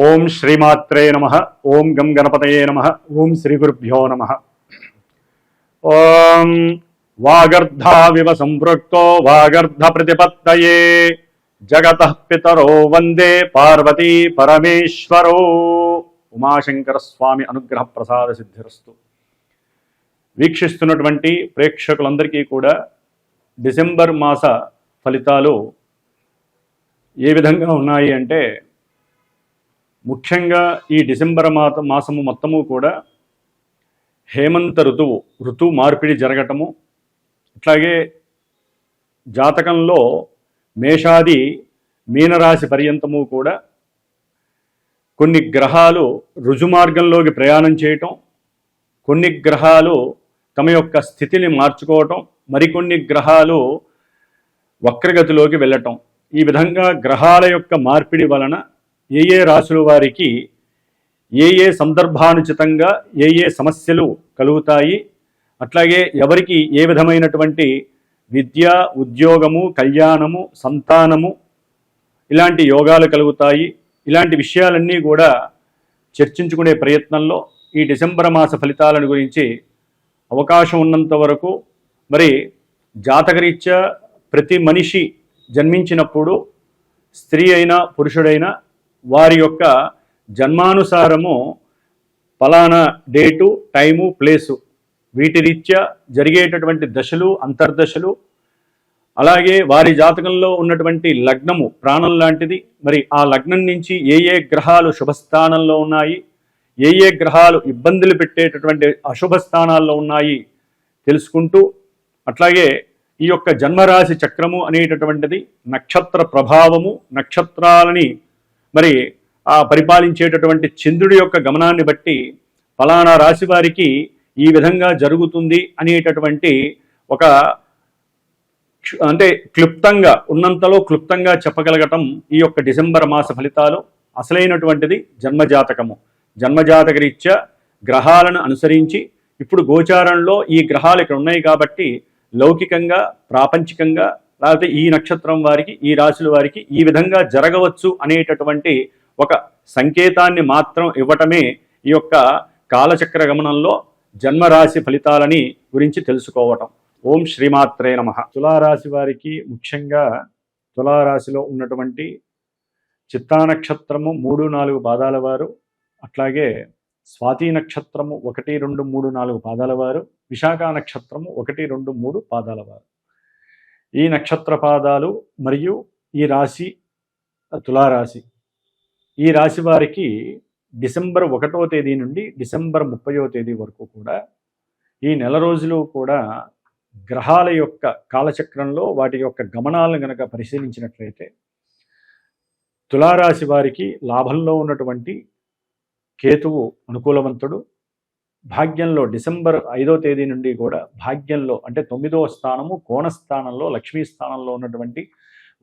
ఓం శ్రీమాత్రే నమః. ఓం గం గణపతయే నమః. ఓం శ్రీ గురుభ్యో నమః. ఓం వాగర్ధావివ సంపృక్తో వాగర్ధ ప్రతిపత్తయే జగతః పితరో వందే పార్వతీ పరమేశ్వరో. ఉమాశంకర స్వామి అనుగ్రహ ప్రసాద సిద్ధిరస్తు. వీక్షిస్తున్నటువంటి ప్రేక్షకులందరికీ కూడా డిసెంబర్ మాస ఫలితాలు ఏ విధంగా ఉన్నాయి అంటే, ముఖ్యంగా ఈ డిసెంబర్ మాసము మొత్తము కూడా హేమంత ఋతువు మార్పిడి జరగటము, అట్లాగే జాతకంలో మేషాది మీనరాశి పర్యంతము కూడా కొన్ని గ్రహాలు రుజుమార్గంలోకి ప్రయాణం చేయటం, కొన్ని గ్రహాలు తమ యొక్క స్థితిని మార్చుకోవటం, మరికొన్ని గ్రహాలు వక్రగతిలోకి వెళ్ళటం. ఈ విధంగా గ్రహాల యొక్క మార్పిడి వలన ఏ ఏ రాశుల వారికి ఏ ఏ సందర్భానుచితంగా ఏ ఏ సమస్యలు కలుగుతాయి, అట్లాగే ఎవరికి ఏ విధమైనటువంటి విద్య, ఉద్యోగము, కళ్యాణము, సంతానము ఇలాంటి యోగాలు కలుగుతాయి, ఇలాంటి విషయాలన్నీ కూడా చర్చించుకునే ప్రయత్నంలో ఈ డిసెంబర్ మాస ఫలితాలను గురించి అవకాశం ఉన్నంత వరకు మరి జాతకరీత్యా ప్రతి మనిషి జన్మించినప్పుడు స్త్రీ అయినా పురుషుడైనా వారి యొక్క జన్మానుసారము ఫలానా డేటు, టైము, ప్లేసు వీటి రీత్యా జరిగేటటువంటి దశలు, అంతర్దశలు, అలాగే వారి జాతకంలో ఉన్నటువంటి లగ్నము ప్రాణం లాంటిది. మరి ఆ లగ్నం నుంచి ఏ ఏ గ్రహాలు శుభస్థానంలో ఉన్నాయి, ఏ ఏ గ్రహాలు ఇబ్బందులు పెట్టేటటువంటి అశుభ స్థానాల్లో ఉన్నాయి తెలుసుకుంటూ, అట్లాగే ఈ యొక్క జన్మరాశి చక్రము అనేటటువంటిది నక్షత్ర ప్రభావము, నక్షత్రాలని మరి ఆ పరిపాలించేటటువంటి చంద్రుడి యొక్క గమనాన్ని బట్టి ఫలానా రాశి వారికి ఈ విధంగా జరుగుతుంది అనేటటువంటి ఒక అంటే క్లుప్తంగా ఉన్నంతలో క్లుప్తంగా చెప్పగలగటం ఈ యొక్క డిసెంబర్ మాస ఫలితాలు. అసలైనటువంటిది జన్మజాతకము. జన్మజాతక రీత్యా గ్రహాలను అనుసరించి ఇప్పుడు గోచారంలో ఈ గ్రహాలు ఇక్కడ ఉన్నాయి కాబట్టి లౌకికంగా, ప్రాపంచికంగా, లేకపోతే ఈ నక్షత్రం వారికి, ఈ రాశుల వారికి ఈ విధంగా జరగవచ్చు అనేటటువంటి ఒక సంకేతాన్ని మాత్రం ఇవ్వటమే ఈ యొక్క కాలచక్ర గమనంలో జన్మరాశి ఫలితాలని గురించి తెలుసుకోవటం. ఓం శ్రీమాత్రే నమః. తులారాశి వారికి ముఖ్యంగా తులారాశిలో ఉన్నటువంటి చిత్తా నక్షత్రము 3, 4 పాదాల వారు, అట్లాగే స్వాతి నక్షత్రము 1, 2, 3, 4 పాదాల వారు, విశాఖ నక్షత్రము 1, 2, 3 పాదాల వారు. ఈ నక్షత్ర పాదాలు మరియు ఈ రాశి తులారాశి, ఈ రాశి వారికి డిసెంబర్ 1వ తేదీ నుండి డిసెంబర్ 30వ తేదీ వరకు కూడా ఈ నెల రోజులు కూడా గ్రహాల యొక్క కాలచక్రంలో వాటి యొక్క గమనాలను గనక పరిశీలించినట్లయితే తులారాశి వారికి లాభంలో ఉన్నటువంటి కేతువు అనుకూలవంతుడు. భాగ్యంలో డిసెంబర్ 5వ తేదీ నుండి కూడా భాగ్యంలో అంటే 9వ స్థానము కోణస్థానంలో లక్ష్మీ స్థానంలో ఉన్నటువంటి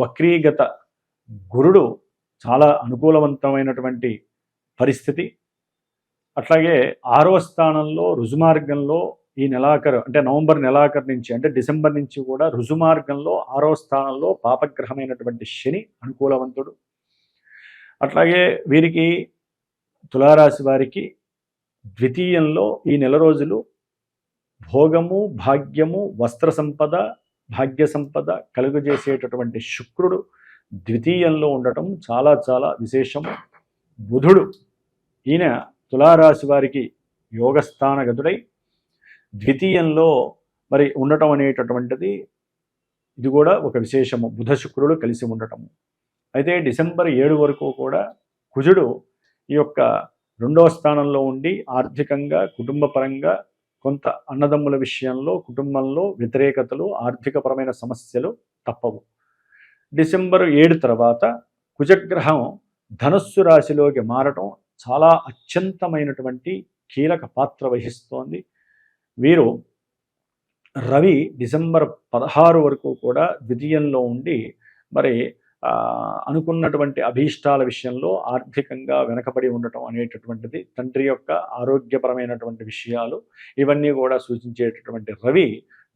వక్రీగత గురుడు చాలా అనుకూలవంతమైనటువంటి పరిస్థితి. అట్లాగే 6వ స్థానంలో రుజుమార్గంలో ఈ నెలాఖరు అంటే నవంబర్ నెలాఖరు నుంచి అంటే డిసెంబర్ నుంచి కూడా రుజుమార్గంలో 6వ స్థానంలో పాపగ్రహమైనటువంటి శని అనుకూలవంతుడు. అట్లాగే వీరికి తులారాశి వారికి ద్వితీయంలో ఈ నెల రోజులు భోగము, భాగ్యము, వస్త్ర సంపద, భాగ్య సంపద కలుగజేసేటటువంటి శుక్రుడు ద్వితీయంలో ఉండటం చాలా చాలా విశేషము. బుధుడు ఈయన తులారాశి వారికి యోగస్థానగతుడై ద్వితీయంలో మరి ఉండటం అనేటటువంటిది ఇది కూడా ఒక విశేషము. బుధ శుక్రుడు కలిసి ఉండటము. అయితే డిసెంబర్ 7 వరకు కూడా కుజుడు ఈ యొక్క 2వ స్థానంలో ఉండి ఆర్థికంగా, కుటుంబపరంగా కొంత అన్నదమ్ముల విషయంలో కుటుంబంలో వ్యతిరేకతలు, ఆర్థికపరమైన సమస్యలు తప్పవు. డిసెంబర్ 7 తర్వాత కుజగ్రహం ధనుస్సు రాశిలోకి మారటం చాలా అత్యంతమైనటువంటి కీలక పాత్ర వహిస్తోంది. వీరు రవి డిసెంబర్ 16 వరకు కూడా ద్వితీయంలో ఉండి మరి అనుకున్నటువంటి అభీష్టాల విషయంలో ఆర్థికంగా వెనకబడి ఉండటం అనేటటువంటిది, తండ్రి యొక్క ఆరోగ్యపరమైనటువంటి విషయాలు ఇవన్నీ కూడా సూచించేటటువంటి రవి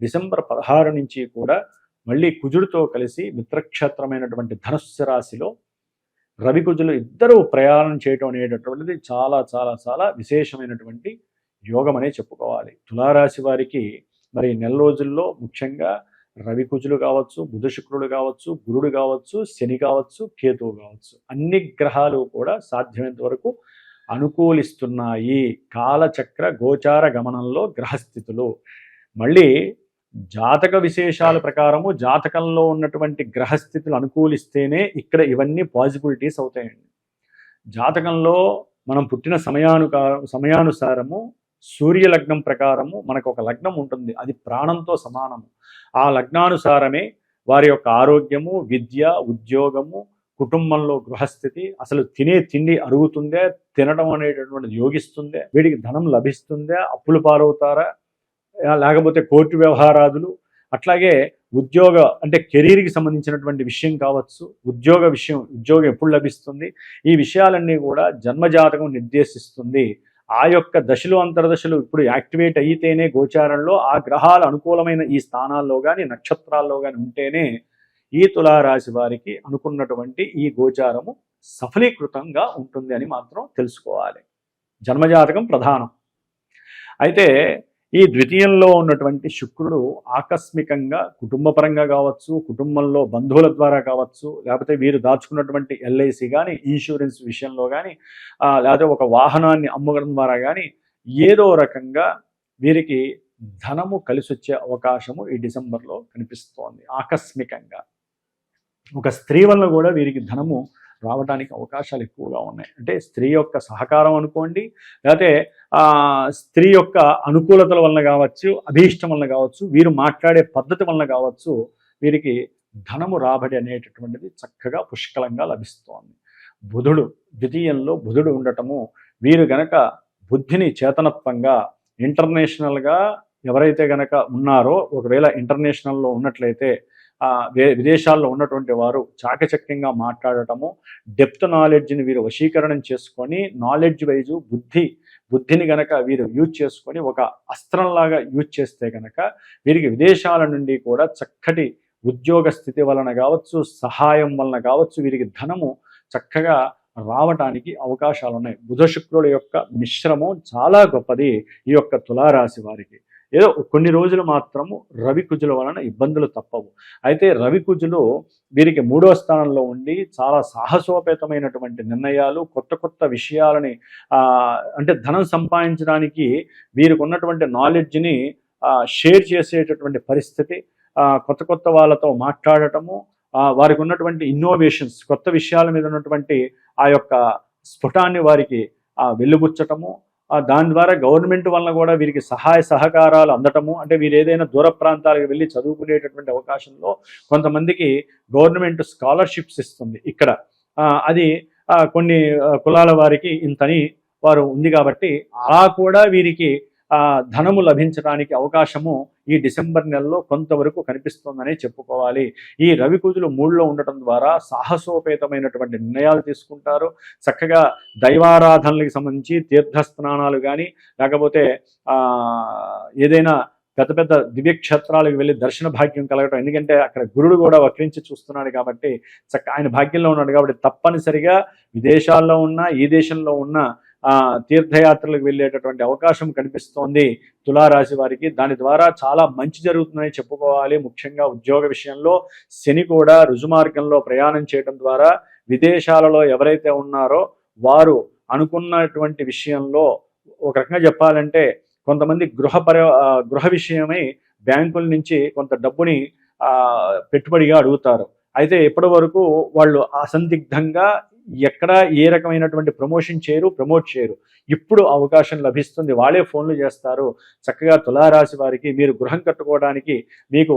డిసెంబర్ 16 నుంచి కూడా మళ్ళీ కుజుడితో కలిసి మిత్రక్షేత్రమైనటువంటి ధనుస్సు రాశిలో రవికుజులు ఇద్దరూ ప్రయాణం చేయటం అనేటటువంటిది చాలా చాలా చాలా విశేషమైనటువంటి యోగం అనే చెప్పుకోవాలి. తులారాశి వారికి మరి నెల రోజుల్లో ముఖ్యంగా రవికుజులు కావచ్చు, బుధ శుక్రుడు కావచ్చు, గురుడు కావచ్చు, శని కావచ్చు, కేతువు కావచ్చు, అన్ని గ్రహాలు కూడా సాధ్యమైనంత వరకు అనుకూలిస్తున్నాయి. కాలచక్ర గోచార గమనంలో గ్రహస్థితులు మళ్ళీ జాతక విశేషాల ప్రకారము జాతకంలో ఉన్నటువంటి గ్రహస్థితులు అనుకూలిస్తేనే ఇక్కడ ఇవన్నీ పాజిబిలిటీస్ అవుతాయండి. జాతకంలో మనం పుట్టిన సమయానుసారము సూర్య లగ్నం ప్రకారము మనకు ఒక లగ్నం ఉంటుంది, అది ప్రాణంతో సమానము. ఆ లగ్నానుసారమే వారి యొక్క ఆరోగ్యము, విద్య, ఉద్యోగము, కుటుంబంలో గృహస్థితి, అసలు తినే తిండి అరుగుతుందే, తినడం అనేటటువంటిది యోగిస్తుందే, వీడికి ధనం లభిస్తుందే, అప్పులు పాలవుతారా, లేకపోతే కోర్టు వ్యవహారాదులు, అట్లాగే ఉద్యోగ అంటే కెరీర్కి సంబంధించినటువంటి విషయం కావచ్చు, ఉద్యోగం ఎప్పుడు లభిస్తుంది, ఈ విషయాలన్నీ కూడా జన్మజాతకం నిర్దేశిస్తుంది. ఆ యొక్క దశలు అంతర్దశలు ఇప్పుడు యాక్టివేట్ అయితేనే గోచారంలో ఆ గ్రహాలు అనుకూలమైన ఈ స్థానాల్లో కానీ నక్షత్రాల్లో కానీ ఉంటేనే ఈ తులారాశి వారికి అనుకున్నటువంటి ఈ గోచారము సఫలీకృతంగా ఉంటుంది అని మాత్రం తెలుసుకోవాలి. జన్మజాతకం ప్రధానం. అయితే ఈ ద్వితీయంలో ఉన్నటువంటి శుక్రుడు ఆకస్మికంగా కుటుంబపరంగా కావచ్చు, కుటుంబంలో బంధువుల ద్వారా కావచ్చు, లేకపోతే వీరు దాచుకున్నటువంటి ఎల్ఐసి కానీ, ఇన్సూరెన్స్ విషయంలో కానీ, లేకపోతే ఒక వాహనాన్ని అమ్మడం ద్వారా కానీ ఏదో రకంగా వీరికి ధనము కలిసి వచ్చే అవకాశము ఈ డిసెంబర్లో కనిపిస్తోంది. ఆకస్మికంగా ఒక స్త్రీ వల్ల కూడా వీరికి ధనము రావడానికి అవకాశాలు ఎక్కువగా ఉన్నాయి. అంటే స్త్రీ యొక్క సహకారం అనుకోండి, లేకపోతే స్త్రీ యొక్క అనుకూలతల వలన కావచ్చు, అభీష్టం వలన కావచ్చు, వీరు మాట్లాడే పద్ధతి వలన కావచ్చు, వీరికి ధనము రాబడి అనేటటువంటిది చక్కగా పుష్కలంగా లభిస్తోంది. బుధుడు ద్వితీయంలో బుధుడు ఉండటము, వీరు గనక బుద్ధిని చేతనత్వంగా ఇంటర్నేషనల్గా ఎవరైతే గనక ఉన్నారో, ఒకవేళ ఇంటర్నేషనల్లో ఉన్నట్లయితే విదేశాల్లో ఉన్నటువంటి వారు చాకచక్యంగా మాట్లాడటము, డెప్త్ నాలెడ్జ్ని వీరు వశీకరణం చేసుకొని నాలెడ్జ్ వైజు బుద్ధిని గనక వీరు యూజ్ చేసుకొని ఒక అస్త్రంలాగా యూజ్ చేస్తే గనక వీరికి విదేశాల నుండి కూడా చక్కటి ఉద్యోగ స్థితి వలన కావచ్చు, సహాయం వలన కావచ్చు, వీరికి ధనము చక్కగా రావటానికి అవకాశాలు ఉన్నాయి. బుధ శుక్రుల యొక్క మిశ్రమం చాలా గొప్పది ఈ యొక్క తులారాశి వారికి. ఏదో కొన్ని రోజులు మాత్రము రవికుజుల వలన ఇబ్బందులు తప్పవు. అయితే రవికుజులు వీరికి 3వ స్థానంలో ఉండి చాలా సాహసోపేతమైనటువంటి నిర్ణయాలు, కొత్త విషయాలని అంటే ధనం సంపాదించడానికి వీరికి ఉన్నటువంటి నాలెడ్జ్ని షేర్ చేసేటటువంటి పరిస్థితి, కొత్త వాళ్ళతో మాట్లాడటము, వారికి ఉన్నటువంటి ఇన్నోవేషన్స్, కొత్త విషయాల మీద ఉన్నటువంటి ఆ యొక్క స్ఫుటాన్ని వారికి వెలుబుచ్చటము, దాని ద్వారా గవర్నమెంట్ వలన కూడా వీరికి సహాయ సహకారాలు అందటము. అంటే వీరు ఏదైనా దూర ప్రాంతాలకు వెళ్ళి చదువుకునేటటువంటి అవకాశంలో కొంతమందికి గవర్నమెంట్ స్కాలర్షిప్స్ ఇస్తుంది ఇక్కడ. అది కొన్ని కులాల వారికి ఇంతని వారు ఉంది కాబట్టి అలా కూడా వీరికి ధనము లభించడానికి అవకాశము ఈ డిసెంబర్ నెలలో కొంతవరకు కనిపిస్తుందనే చెప్పుకోవాలి. ఈ రవికుజులు 3లో ఉండటం ద్వారా సాహసోపేతమైనటువంటి నిర్ణయాలు తీసుకుంటారు. చక్కగా దైవారాధనలకు సంబంధించి తీర్థస్నానాలు కానీ, లేకపోతే ఏదైనా పెద్ద దివ్యక్షేత్రాలకు వెళ్ళి దర్శన భాగ్యం కలగటం. ఎందుకంటే అక్కడ గురుడు కూడా వక్రించి చూస్తున్నాడు కాబట్టి, ఆయన భాగ్యంలో ఉన్నాడు కాబట్టి తప్పనిసరిగా విదేశాల్లో ఉన్న ఈ దేశంలో ఉన్న తీర్థయాత్రలకు వెళ్ళేటటువంటి అవకాశం కనిపిస్తోంది తులారాశి వారికి. దాని ద్వారా చాలా మంచి జరుగుతుందని చెప్పుకోవాలి. ముఖ్యంగా ఉద్యోగ విషయంలో శని కూడా రుజుమార్గంలో ప్రయాణం చేయడం ద్వారా విదేశాలలో ఎవరైతే ఉన్నారో వారు అనుకున్నటువంటి విషయంలో, ఒక రకంగా చెప్పాలంటే కొంతమంది గృహ విషయమై బ్యాంకుల నుంచి కొంత డబ్బుని పెట్టుబడిగా అడుగుతారు. అయితే ఇప్పటి వరకు వాళ్ళు అసందిగ్ధంగా ఎక్కడ ఏ రకమైనటువంటి ప్రమోట్ చేయరు. ఇప్పుడు అవకాశం లభిస్తుంది, వాళ్ళే ఫోన్లు చేస్తారు. చక్కగా తులారాశి వారికి మీరు గృహం కట్టుకోవడానికి మీకు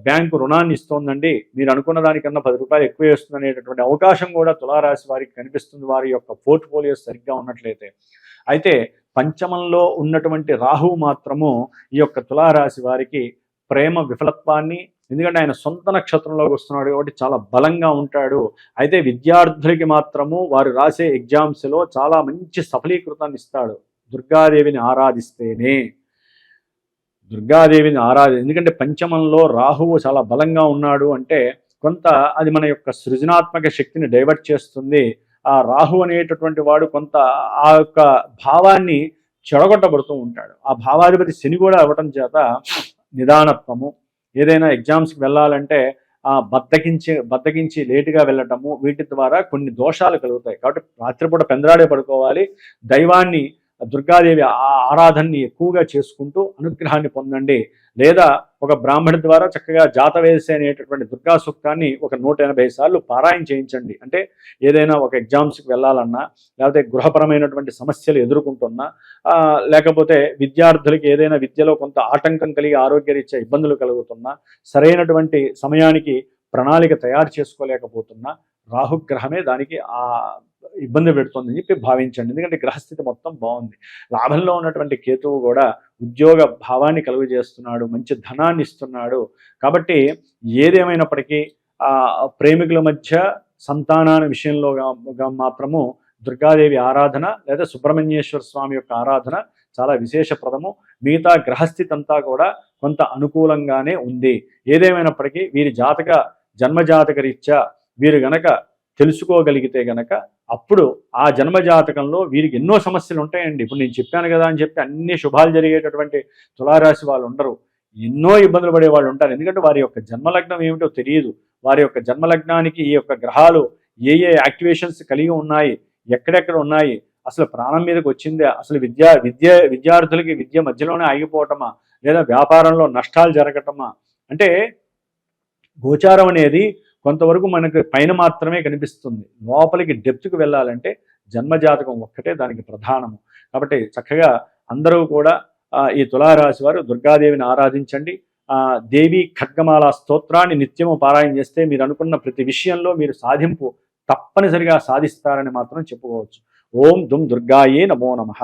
బ్యాంకు రుణాన్ని ఇస్తోందండి, మీరు అనుకున్న దానికన్నా 10 రూపాయలు ఎక్కువ వేస్తుంది అనేటటువంటి అవకాశం కూడా తులారాశి వారికి కనిపిస్తుంది, వారి యొక్క పోర్ట్ఫోలియో సరిగ్గా ఉన్నట్లయితే. అయితే పంచమంలో ఉన్నటువంటి రాహువు మాత్రము ఈ యొక్క తులారాశి వారికి ప్రేమ విఫలత్వాన్ని, ఎందుకంటే ఆయన సొంత నక్షత్రంలోకి వస్తున్నాడు కాబట్టి చాలా బలంగా ఉంటాడు. అయితే విద్యార్థులకి మాత్రము వారు రాసే ఎగ్జామ్స్లో చాలా మంచి సఫలీకృతాన్ని ఇస్తాడు. దుర్గాదేవిని ఆరాధిస్తేనే, ఎందుకంటే పంచమంలో రాహువు చాలా బలంగా ఉన్నాడు అంటే కొంత అది మన యొక్క సృజనాత్మక శక్తిని డైవర్ట్ చేస్తుంది. ఆ రాహు అనేటటువంటి వాడు కొంత ఆ యొక్క భావాన్ని చెడగొట్టబడుతూ ఉంటాడు. ఆ భావాధిపతి శని కూడా అవ్వటం చేత నిదానత్వము, ఏదైనా ఎగ్జామ్స్కి వెళ్ళాలంటే బద్దకించి లేటుగా వెళ్ళటము, వీటి ద్వారా కొన్ని దోషాలు కలుగుతాయి. కాబట్టి రాత్రిపూట పెందరాడే పడుకోవాలి. దైవాన్ని, దుర్గాదేవి ఆరాధనని ఎక్కువగా చేసుకుంటూ అనుగ్రహాన్ని పొందండి. లేదా ఒక బ్రాహ్మణి ద్వారా చక్కగా జాతవేసి అనేటటువంటి దుర్గా సూక్తాన్ని ఒక 180 సార్లు పారాయణ చేయించండి. అంటే ఏదైనా ఒక ఎగ్జామ్స్కి వెళ్ళాలన్నా, లేకపోతే గృహపరమైనటువంటి సమస్యలు ఎదుర్కొంటున్నా, లేకపోతే విద్యార్థులకి ఏదైనా విద్యలో కొంత ఆటంకం కలిగి ఆరోగ్యరీత్యా ఇబ్బందులు కలుగుతున్నా, సరైనటువంటి సమయానికి ప్రణాళిక తయారు చేసుకోలేకపోతున్నా, రాహుగ్రహమే దానికి ఇబ్బంది పెడుతుందని చెప్పి భావించండి. ఎందుకంటే గ్రహస్థితి మొత్తం బాగుంది. లాభంలో ఉన్నటువంటి కేతువు కూడా ఉద్యోగ భావాన్ని కలుగజేస్తున్నాడు, మంచి ధనాన్ని ఇస్తున్నాడు. కాబట్టి ఏదేమైనప్పటికీ ప్రేమికుల మధ్య సంతానాల విషయంలో మాత్రము దుర్గాదేవి ఆరాధన లేదా సుబ్రహ్మణ్యేశ్వర స్వామి యొక్క ఆరాధన చాలా విశేషప్రదము. మిగతా గ్రహస్థితి అంతా కూడా కొంత అనుకూలంగానే ఉంది. ఏదేమైనప్పటికీ వీరి జన్మజాతక రీత్యా వీరు గనక తెలుసుకోగలిగితే గనక అప్పుడు ఆ జన్మజాతకంలో వీరికి ఎన్నో సమస్యలు ఉంటాయండి. ఇప్పుడు నేను చెప్పాను కదా అని చెప్పి అన్ని శుభాలు జరిగేటటువంటి తులారాశి వాళ్ళు ఉండరు. ఎన్నో ఇబ్బందులు పడే వాళ్ళు ఉంటారు. ఎందుకంటే వారి యొక్క జన్మలగ్నం ఏమిటో తెలియదు. వారి యొక్క జన్మలగ్నానికి ఈ యొక్క గ్రహాలు ఏ యాక్టివేషన్స్ కలిగి ఉన్నాయి, ఎక్కడెక్కడ ఉన్నాయి, అసలు ప్రాణం మీదకి వచ్చిందే, అసలు విద్యార్థులకి విద్య మధ్యలోనే ఆగిపోవటమా, లేదా వ్యాపారంలో నష్టాలు జరగటమా. అంటే గోచారం అనేది కొంతవరకు మనకు పైన మాత్రమే కనిపిస్తుంది. లోపలికి డెప్త్కి వెళ్ళాలంటే జన్మజాతకం ఒక్కటే దానికి ప్రధానము. కాబట్టి చక్కగా అందరూ కూడా ఈ తులారాశి వారు దుర్గాదేవిని ఆరాధించండి. దేవి ఖడ్గమాల స్తోత్రాన్ని నిత్యము పారాయణ చేస్తే మీరు అనుకున్న ప్రతి విషయంలో మీరు సాధింపు తప్పనిసరిగా సాధిస్తారని మాత్రం చెప్పుకోవచ్చు. ఓం దుమ్ దుర్గాయే నమో నమః.